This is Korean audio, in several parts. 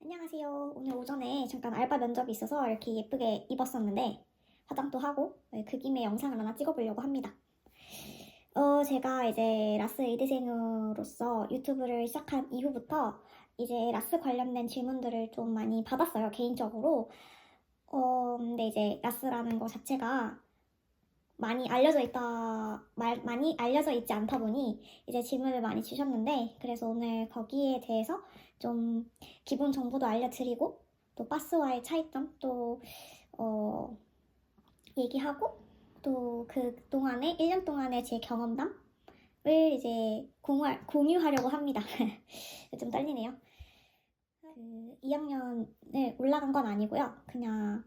안녕하세요. 오늘 오전에 잠깐 알바 면접이 있어서 이렇게 예쁘게 입었었는데 화장도 하고 그 김에 영상을 하나 찍어보려고 합니다. 제가 이제 라스 의대생으로서 유튜브를 시작한 이후부터 이제 라스 관련된 질문들을 좀 많이 받았어요, 개인적으로. 근데 이제 라스라는 거 자체가 많이 알려져 있지 않다 보니 이제 질문을 많이 주셨는데, 그래서 오늘 거기에 대해서 좀 기본 정보도 알려드리고 또 바스와의 차이점 또 얘기하고 또 그동안에 1년 동안의 제 경험담을 이제 공유하려고 합니다. 좀 떨리네요. 2학년을 올라간 건 아니고요. 그냥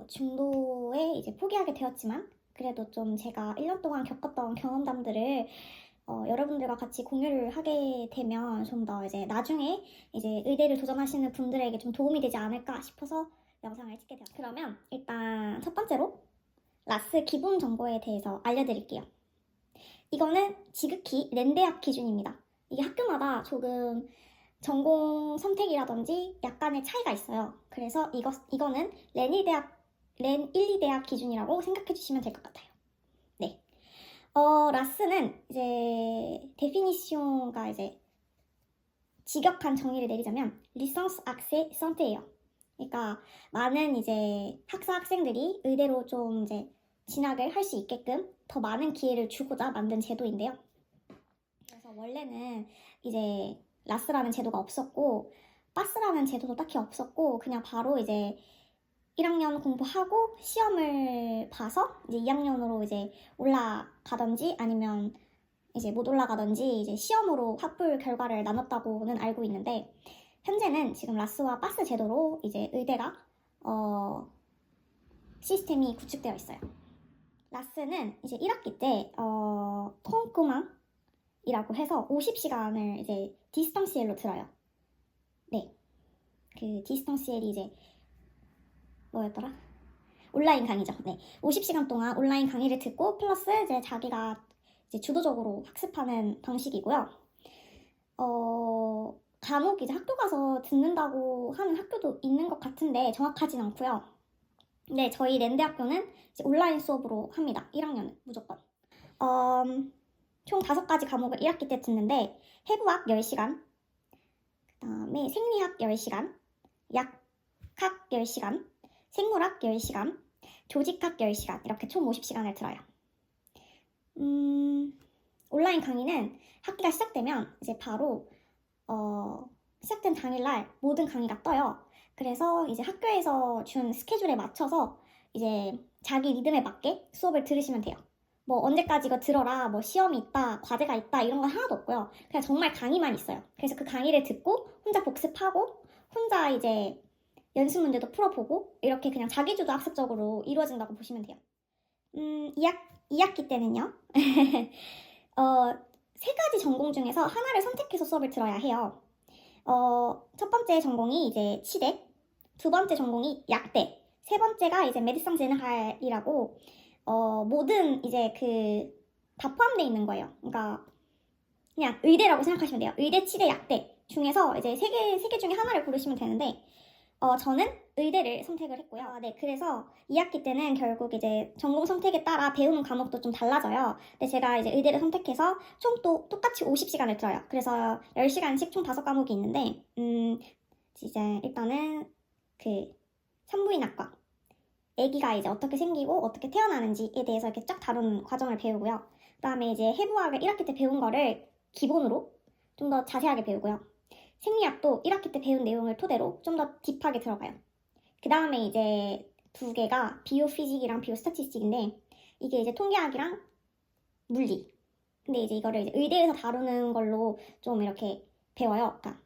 중도에 이제 포기하게 되었지만 그래도 좀 제가 1년 동안 겪었던 경험담들을 여러분들과 같이 공유를 하게 되면 좀 더 이제 나중에 이제 의대를 도전하시는 분들에게 좀 도움이 되지 않을까 싶어서 영상을 찍게 되었어요. 그러면 일단 첫 번째로 라스 기본 정보에 대해서 알려드릴게요. 이거는 지극히 랜대학 기준입니다. 이게 학교마다 조금 전공 선택이라든지 약간의 차이가 있어요. 그래서 이거는 랜 1, 2대학 기준이라고 생각해 주시면 될 것 같아요. 네. 라스는 이제 데피니션가 이제 직역한 정의를 내리자면 리선스 악세 선테예요. 그러니까 많은 이제 학생들이 의대로 좀 이제 진학을 할 수 있게끔 더 많은 기회를 주고자 만든 제도인데요. 그래서 원래는 이제 라스라는 제도가 없었고 바스라는 제도도 딱히 없었고 그냥 바로 이제 1학년 공부하고 시험을 봐서 이제 2학년으로 이제 올라가든지 아니면 이제 못 올라가든지 이제 시험으로 합불 결과를 나눴다고는 알고 있는데, 현재는 지금 라스와 바스 제도로 이제 의대가 시스템이 구축되어 있어요. 라스는 이제 1학기 때 콩쿠망이라고 해서 50시간을 이제 디스턴시엘로 들어요. 네, 그 디스턴시엘이 이제 뭐였더라? 온라인 강의죠. 네, 50시간 동안 온라인 강의를 듣고 플러스 이제 자기가 이제 주도적으로 학습하는 방식이고요. 간혹 이제 학교 가서 듣는다고 하는 학교도 있는 것 같은데 정확하진 않고요. 네, 저희 랜대학교는 이제 온라인 수업으로 합니다. 1학년은 무조건. 총 5가지 과목을 1학기 때 듣는데 해부학 10시간, 그 다음에 생리학 10시간, 약학 10시간, 생물학 10시간, 조직학 10시간 이렇게 총 50시간을 들어요. 온라인 강의는 학기가 시작되면 이제 바로 시작된 당일날 모든 강의가 떠요. 그래서 이제 학교에서 준 스케줄에 맞춰서 이제 자기 리듬에 맞게 수업을 들으시면 돼요. 뭐 언제까지 이거 들어라, 뭐 시험이 있다, 과제가 있다 이런 건 하나도 없고요. 그냥 정말 강의만 있어요. 그래서 그 강의를 듣고 혼자 복습하고 혼자 이제 연습 문제도 풀어보고 이렇게 그냥 자기주도 학습적으로 이루어진다고 보시면 돼요. 2학기 때는요. 3가지 전공 중에서 하나를 선택해서 수업을 들어야 해요. 첫 번째 전공이 이제 치대, 두 번째 전공이 약대, 세 번째가 이제 메디상 제너럴이라고 모든 이제 다 포함되어 있는 거예요. 그러니까 그냥 의대라고 생각하시면 돼요. 의대, 치대, 약대 중에서 이제 세 개 중에 하나를 고르시면 되는데 저는 의대를 선택을 했고요. 네, 그래서 2학기 때는 결국 이제 전공 선택에 따라 배우는 과목도 좀 달라져요. 근데 제가 이제 의대를 선택해서 총 또 똑같이 50시간을 들어요. 그래서 10시간씩 총 5과목이 있는데, 이제 일단은 산부인학과. 아기가 이제 어떻게 생기고 어떻게 태어나는지에 대해서 이렇게 쫙 다루는 과정을 배우고요. 그 다음에 이제 해부학을 1학기 때 배운 거를 기본으로 좀 더 자세하게 배우고요. 생리학도 1학기 때 배운 내용을 토대로 좀 더 딥하게 들어가요. 그 다음에 이제 2개가 비오피직이랑 비오스타티스틱인데 이게 이제 통계학이랑 물리. 근데 이제 이거를 이제 의대에서 다루는 걸로 좀 이렇게 배워요. 그러니까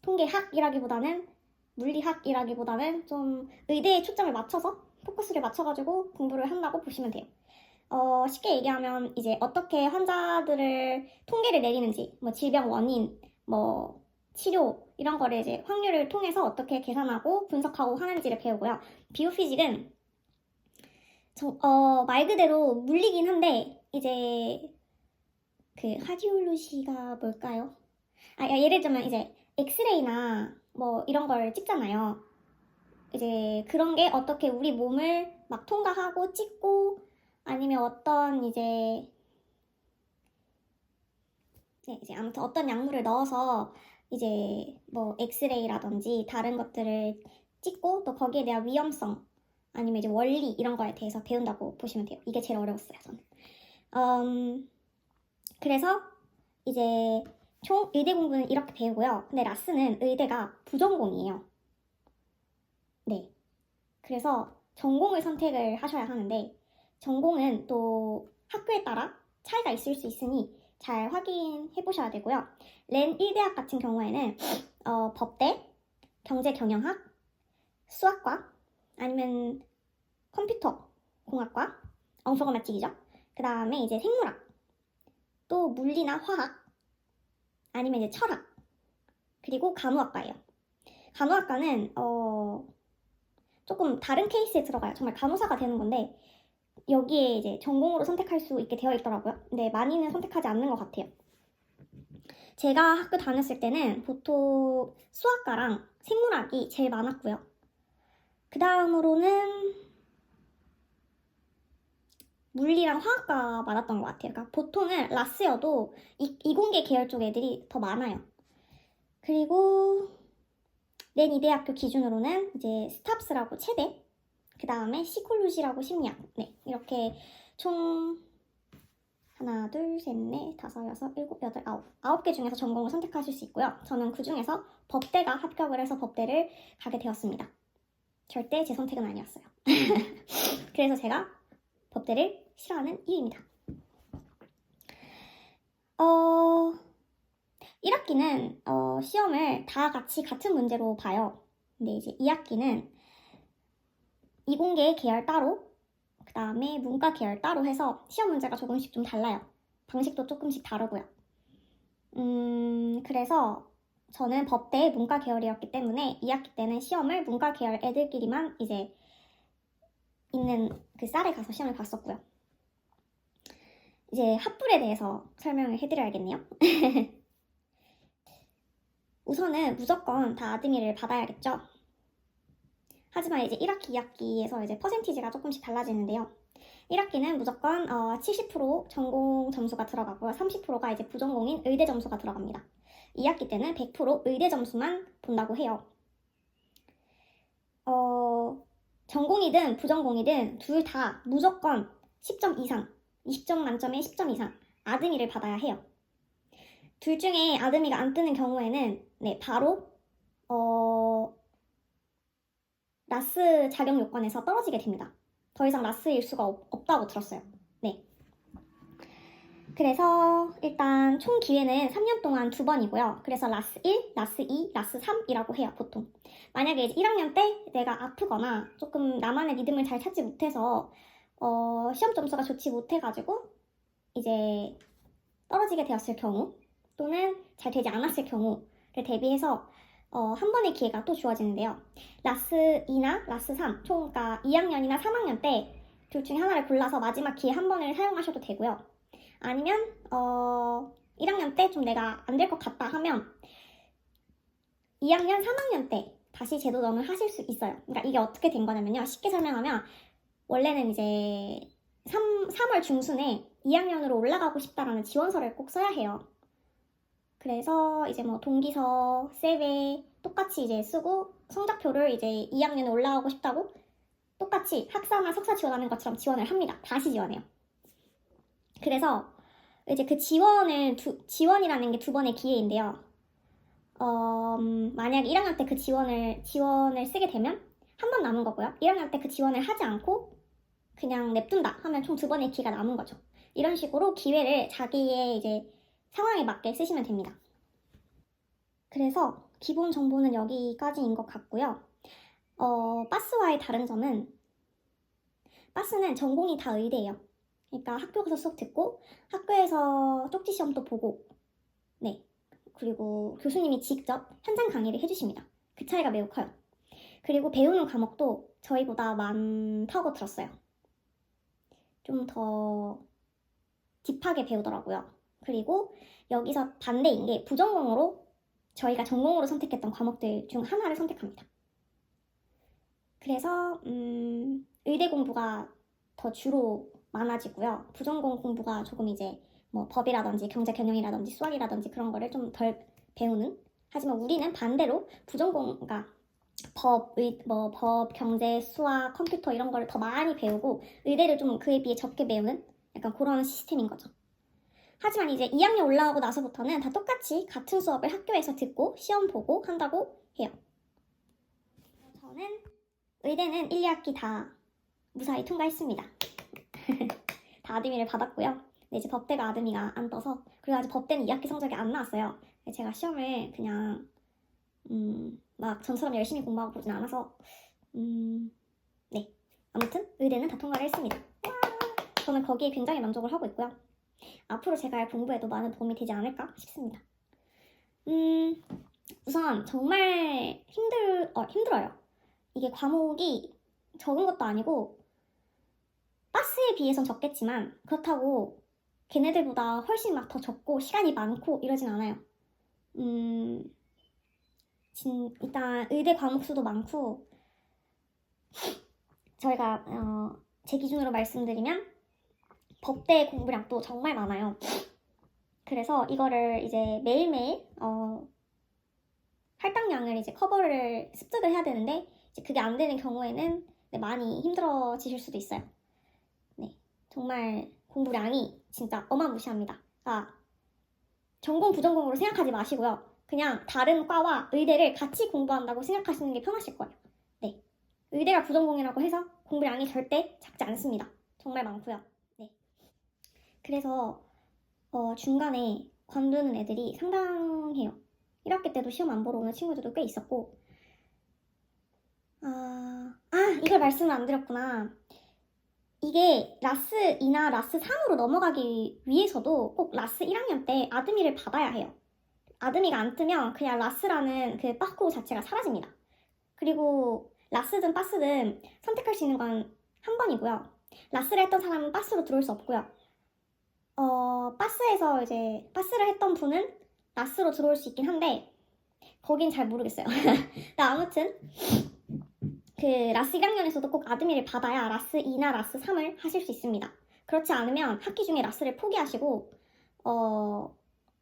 통계학이라기보다는 물리학이라기보다는 좀 의대에 초점을 맞춰서 포커스를 맞춰가지고 공부를 한다고 보시면 돼요. 쉽게 얘기하면 이제 어떻게 환자들을 통계를 내리는지, 뭐 질병 원인, 뭐 치료 이런 거를 이제 확률을 통해서 어떻게 계산하고 분석하고 하는지를 배우고요. 비오피직은 말 그대로 물리긴 한데 이제 라디올로지가 뭘까요? 예를 들면 이제 엑스레이나 뭐 이런 걸 찍잖아요. 이제 그런 게 어떻게 우리 몸을 막 통과하고 찍고 아니면 어떤 이제 이제 아무튼 어떤 약물을 넣어서 이제 뭐 엑스레이라든지 다른 것들을 찍고 또 거기에 대한 위험성 아니면 이제 원리 이런 거에 대해서 배운다고 보시면 돼요. 이게 제일 어려웠어요, 저는. 그래서 이제 총 의대 공부는 이렇게 배우고요. 근데 라스는 의대가 부전공이에요. 네. 그래서 전공을 선택을 하셔야 하는데 전공은 또 학교에 따라 차이가 있을 수 있으니 잘 확인해 보셔야 되고요. 렌 1대학 같은 경우에는 법대, 경제경영학, 수학과 아니면 컴퓨터 공학과, 엉성어맞직이죠. 그 다음에 이제 생물학, 또 물리나 화학, 아니면 이제 철학, 그리고 간호학과예요. 간호학과는 조금 다른 케이스에 들어가요. 정말 간호사가 되는 건데 여기에 이제 전공으로 선택할 수 있게 되어 있더라고요. 근데 많이는 선택하지 않는 것 같아요. 제가 학교 다녔을 때는 보통 수학과랑 생물학이 제일 많았고요. 그 다음으로는 물리랑 화학과 많았던 것 같아요. 그러니까 보통은 라스여도 이공계 계열 쪽 애들이 더 많아요. 그리고 낸 이대학교 기준으로는 이제 스탑스라고 체대, 그 다음에 시콜로지라고 심리학, 네 이렇게 총 하나, 둘, 셋, 넷, 다섯, 여섯, 일곱, 여덟, 아홉 개 중에서 전공을 선택하실 수 있고요. 저는 그 중에서 법대가 합격을 해서 법대를 가게 되었습니다. 절대 제 선택은 아니었어요. 그래서 제가 법대를 싫어하는 이유입니다. 1학기는 시험을 다 같이 같은 문제로 봐요. 근데 이제 2학기는 이공계 계열 따로, 그 다음에 문과 계열 따로 해서 시험 문제가 조금씩 좀 달라요. 방식도 조금씩 다르고요. 그래서 저는 법대 문과 계열이었기 때문에 2학기 때는 시험을 문과 계열 애들끼리만 이제 있는 그 쌀에 가서 시험을 봤었고요. 이제 합불에 대해서 설명을 해드려야겠네요. 우선은 무조건 다 아드미를 받아야겠죠. 하지만 이제 1학기, 2학기에서 이제 퍼센티지가 조금씩 달라지는데요. 1학기는 무조건 70% 전공 점수가 들어가고요. 30%가 이제 부전공인 의대 점수가 들어갑니다. 2학기 때는 100% 의대 점수만 본다고 해요. 전공이든 부전공이든 둘 다 무조건 10점 이상, 20점 만점에 10점 이상 아드미를 받아야 해요. 둘 중에 아드미가 안 뜨는 경우에는 바로 라스 자격 요건에서 떨어지게 됩니다. 더 이상 라스일 수가 없다고 들었어요. 네. 그래서 일단 총 기회는 3년 동안 2번이고요. 그래서 라스 1, 라스 2, 라스 3이라고 해요, 보통. 만약에 이제 1학년 때 내가 아프거나 조금 나만의 리듬을 잘 찾지 못해서 시험 점수가 좋지 못해가지고 이제 떨어지게 되었을 경우 또는 잘 되지 않았을 경우를 대비해서 한 번의 기회가 또 주어지는데요. 라스 2나 라스 3, 총 그러니까 2학년이나 3학년 때 둘 중에 하나를 골라서 마지막 기회 한 번을 사용하셔도 되고요. 아니면 1학년 때 좀 내가 안 될 것 같다 하면 2학년, 3학년 때 다시 재도전을 하실 수 있어요. 그러니까 이게 어떻게 된 거냐면요. 쉽게 설명하면 원래는 이제 3월 중순에 2학년으로 올라가고 싶다라는 지원서를 꼭 써야 해요. 그래서 이제 뭐 동기서, 세외 똑같이 이제 쓰고 성적표를 이제 2학년에 올라가고 싶다고 똑같이 학사나 석사 지원하는 것처럼 지원을 합니다. 다시 지원해요. 그래서 이제 그 지원이라는 게 2번의 기회인데요. 만약에 1학년 때 그 지원을 쓰게 되면 한 번 남은 거고요. 1학년 때 그 지원을 하지 않고 그냥 냅둔다 하면 총 2번의 기회가 남은 거죠. 이런 식으로 기회를 자기의 이제 상황에 맞게 쓰시면 됩니다. 그래서 기본 정보는 여기까지인 것 같고요. 빠스와의 다른 점은 빠스는 전공이 다 의대예요. 그러니까 학교 가서 수업 듣고 학교에서 쪽지 시험도 보고 그리고 교수님이 직접 현장 강의를 해주십니다. 그 차이가 매우 커요. 그리고 배우는 과목도 저희보다 많다고 들었어요. 좀 더 딥하게 배우더라고요. 그리고 여기서 반대인 게 부전공으로 저희가 전공으로 선택했던 과목들 중 하나를 선택합니다. 그래서 의대 공부가 더 주로 많아지고요. 부전공 공부가 조금 이제 뭐 법이라든지 경제 경영이라든지 수학이라든지 그런 거를 좀 덜 배우는. 하지만 우리는 반대로 부전공, 그러니까 법, 경제, 수학, 컴퓨터 이런 거를 더 많이 배우고 의대를 좀 그에 비해 적게 배우는 약간 그런 시스템인 거죠. 하지만 이제 2학년 올라가고 나서부터는 다 똑같이 같은 수업을 학교에서 듣고 시험 보고 한다고 해요. 저는 의대는 1, 2학기 다 무사히 통과했습니다. 다 아드미를 받았고요. 근데 이제 법대가 아드미가 안 떠서, 그리고 아직 법대는 2학기 성적이 안 나왔어요. 제가 시험을 그냥 막 전처럼 열심히 공부하고 보진 않아서 네, 아무튼 의대는 다 통과를 했습니다. 저는 거기에 굉장히 만족을 하고 있고요. 앞으로 제가 할 공부에도 많은 도움이 되지 않을까 싶습니다. 우선 정말 힘들어요. 이게 과목이 적은 것도 아니고 빠스에 비해선 적겠지만 그렇다고 걔네들보다 훨씬 막 더 적고 시간이 많고 이러진 않아요. 일단 의대 과목 수도 많고, 저희가 제 기준으로 말씀드리면 법대 공부량도 정말 많아요. 그래서 이거를 이제 매일매일 할당량을 이제 커버를 습득을 해야 되는데, 이제 그게 안 되는 경우에는 많이 힘들어지실 수도 있어요. 네, 정말 공부량이 진짜 어마무시합니다. 그러니까 전공 부전공으로 생각하지 마시고요. 그냥 다른 과와 의대를 같이 공부한다고 생각하시는 게 편하실 거예요. 네, 의대가 부전공이라고 해서 공부량이 절대 작지 않습니다. 정말 많고요. 네, 그래서 중간에 관두는 애들이 상당해요. 1학기 때도 시험 안 보러 오는 친구들도 꽤 있었고, 이걸 말씀을 안 드렸구나. 이게 라스 2나 라스 3으로 넘어가기 위해서도 꼭 라스 1학년 때 아드미를 받아야 해요. 아드미가 안 뜨면 그냥 라스라는 그 빠꾸 자체가 사라집니다. 그리고 라스든 빠스든 선택할 수 있는 건 한 번이고요. 라스를 했던 사람은 빠스로 들어올 수 없고요. 빠스에서 이제 빠스를 했던 분은 라스로 들어올 수 있긴 한데 거긴 잘 모르겠어요. 아무튼 그 라스 1학년에서도 꼭 아드미를 받아야 라스 2나 라스 3을 하실 수 있습니다. 그렇지 않으면 학기 중에 라스를 포기하시고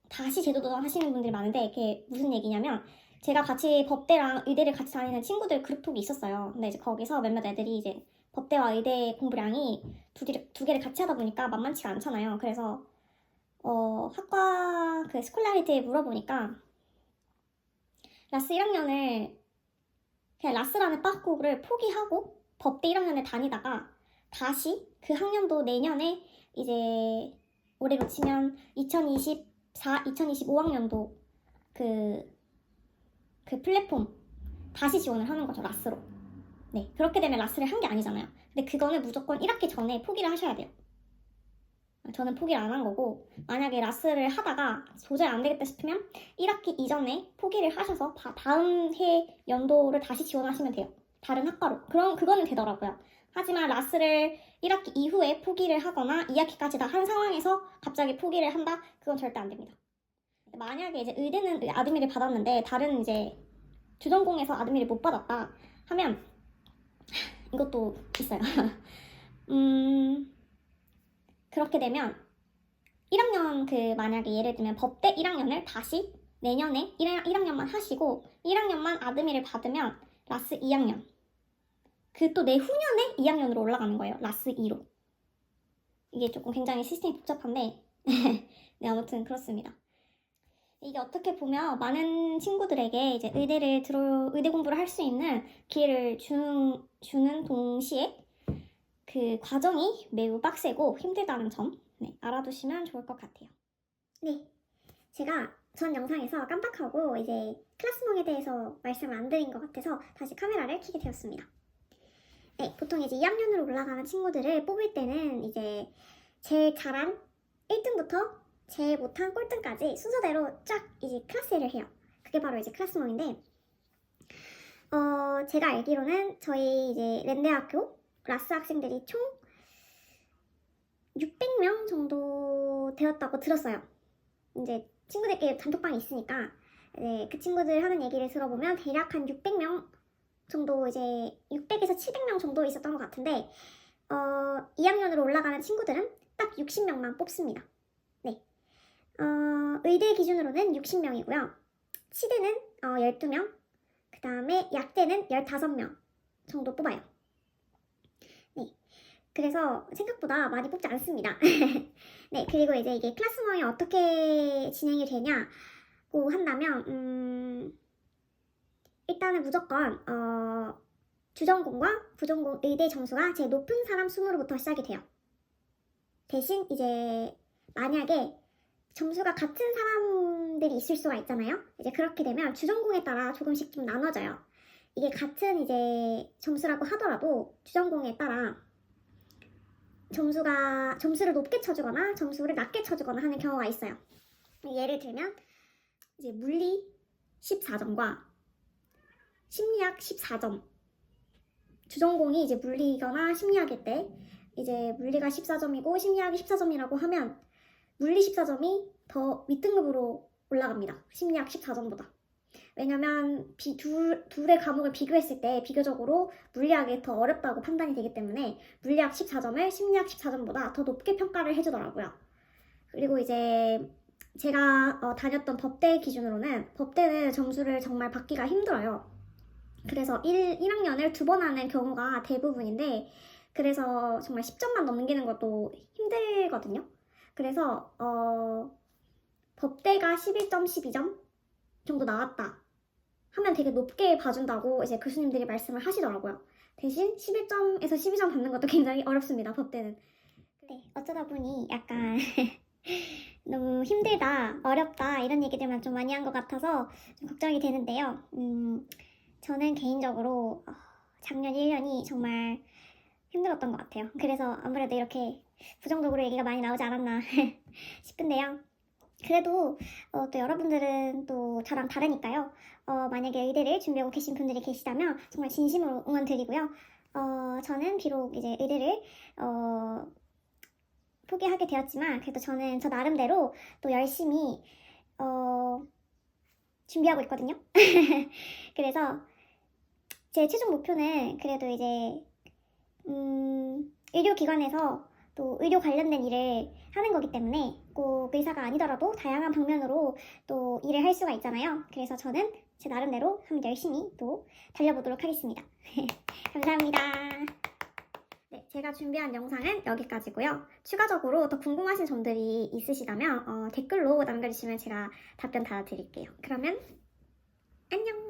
다시 재도전 하시는 분들이 많은데, 이게 무슨 얘기냐면, 제가 같이 법대랑 의대를 같이 다니는 친구들 그룹톡이 있었어요. 근데 이제 거기서 몇몇 애들이 이제 법대와 의대 공부량이 두 개를 같이 하다 보니까 만만치가 않잖아요. 그래서 학과 그 스콜라리티에 물어보니까 라스 1학년을 그냥 라스라는 빠꾸를 포기하고 법대 1학년을 다니다가 다시 그 학년도 내년에 이제 올해로 치면 2025학년도 그 플랫폼 다시 지원을 하는 거죠, 라스로. 네, 그렇게 되면 라스를 한 게 아니잖아요. 근데 그거는 무조건 1학기 전에 포기를 하셔야 돼요. 저는 포기를 안 한 거고, 만약에 라스를 하다가 도저히 안 되겠다 싶으면 1학기 이전에 포기를 하셔서 다음 해 연도를 다시 지원하시면 돼요. 다른 학과로. 그럼 그거는 되더라고요. 하지만 라스를 1학기 이후에 포기를 하거나 2학기까지 다 한 상황에서 갑자기 포기를 한다? 그건 절대 안 됩니다. 만약에 이제 의대는 아드미를 받았는데 다른 이제 주전공에서 아드미를 못 받았다 하면 이것도 있어요. 그렇게 되면 1학년 만약에 예를 들면 법대 1학년을 다시 내년에 1학년만 하시고 1학년만 아드미를 받으면 라스 2학년, 그 또 내후년에 2학년으로 올라가는 거예요. 라스 2로. 이게 조금 굉장히 시스템이 복잡한데 네, 아무튼 그렇습니다. 이게 어떻게 보면 많은 친구들에게 이제 의대 공부를 할 수 있는 기회를 주는 동시에 그 과정이 매우 빡세고 힘들다는 점, 네, 알아두시면 좋을 것 같아요. 네, 제가 전 영상에서 깜빡하고 이제 클래스몽에 대해서 말씀을 안 드린 것 같아서 다시 카메라를 켜게 되었습니다. 네, 보통 이제 2학년으로 올라가는 친구들을 뽑을 때는 이제 제일 잘한 1등부터 제일 못한 꼴등까지 순서대로 쫙 이제 클래스를 해요. 그게 바로 이제 클래스몽인데, 제가 알기로는 저희 이제 랜대학교 라스 학생들이 총 600명 정도 되었다고 들었어요. 이제 친구들끼리 단톡방이 있으니까 네, 그 친구들 하는 얘기를 들어보면 대략 한 600명 정도, 이제 600에서 700명 정도 있었던 것 같은데 2학년으로 올라가는 친구들은 딱 60명만 뽑습니다. 네, 의대 기준으로는 60명이고요. 치대는 12명, 그 다음에 약대는 15명 정도 뽑아요. 네, 그래서 생각보다 많이 뽑지 않습니다. 네, 그리고 이제 이게 클래스 모임이 어떻게 진행이 되냐고 한다면 일단은 무조건 주전공과 부전공 의대 점수가 제일 높은 사람 순으로부터 시작이 돼요. 대신 이제 만약에 점수가 같은 사람들이 있을 수가 있잖아요. 이제 그렇게 되면 주전공에 따라 조금씩 좀 나눠져요. 이게 같은 이제 점수라고 하더라도 주전공에 따라 점수를 높게 쳐주거나 점수를 낮게 쳐주거나 하는 경우가 있어요. 예를 들면 이제 물리 14점과 심리학 14점. 주전공이 이제 물리거나 심리학일 때 이제 물리가 14점이고 심리학이 14점이라고 하면 물리 14점이 더 윗등급으로 올라갑니다. 심리학 14점보다. 왜냐면 둘의 과목을 비교했을 때 비교적으로 물리학이 더 어렵다고 판단이 되기 때문에 물리학 14점을 심리학 14점보다 더 높게 평가를 해주더라고요. 그리고 이제 제가 다녔던 법대 기준으로는 법대는 점수를 정말 받기가 힘들어요. 그래서 1학년을 2번 하는 경우가 대부분인데 그래서 정말 10점만 넘기는 것도 힘들거든요. 그래서 법대가 11점, 12점 정도 나왔다 하면 되게 높게 봐준다고 이제 교수님들이 말씀을 하시더라고요. 대신 11점에서 12점 받는 것도 굉장히 어렵습니다, 법대는. 네, 어쩌다 보니 약간 너무 힘들다, 어렵다 이런 얘기들만 좀 많이 한 것 같아서 좀 걱정이 되는데요. 저는 개인적으로 작년 1년이 정말 힘들었던 것 같아요. 그래서 아무래도 이렇게 부정적으로 얘기가 많이 나오지 않았나 싶은데요. 그래도 또 여러분들은 또 저랑 다르니까요. 만약에 의대를 준비하고 계신 분들이 계시다면 정말 진심으로 응원드리고요. 저는 비록 이제 의대를 포기하게 되었지만 그래도 저는 저 나름대로 또 열심히 준비하고 있거든요. 그래서 제 최종 목표는 그래도 이제 의료기관에서 또 의료 관련된 일을 하는 거기 때문에 꼭 의사가 아니더라도 다양한 방면으로 또 일을 할 수가 있잖아요. 그래서 저는 제 나름대로 한번 열심히 또 달려보도록 하겠습니다. 감사합니다. 네, 제가 준비한 영상은 여기까지고요. 추가적으로 더 궁금하신 점들이 있으시다면 댓글로 남겨주시면 제가 답변 달아드릴게요. 그러면 안녕!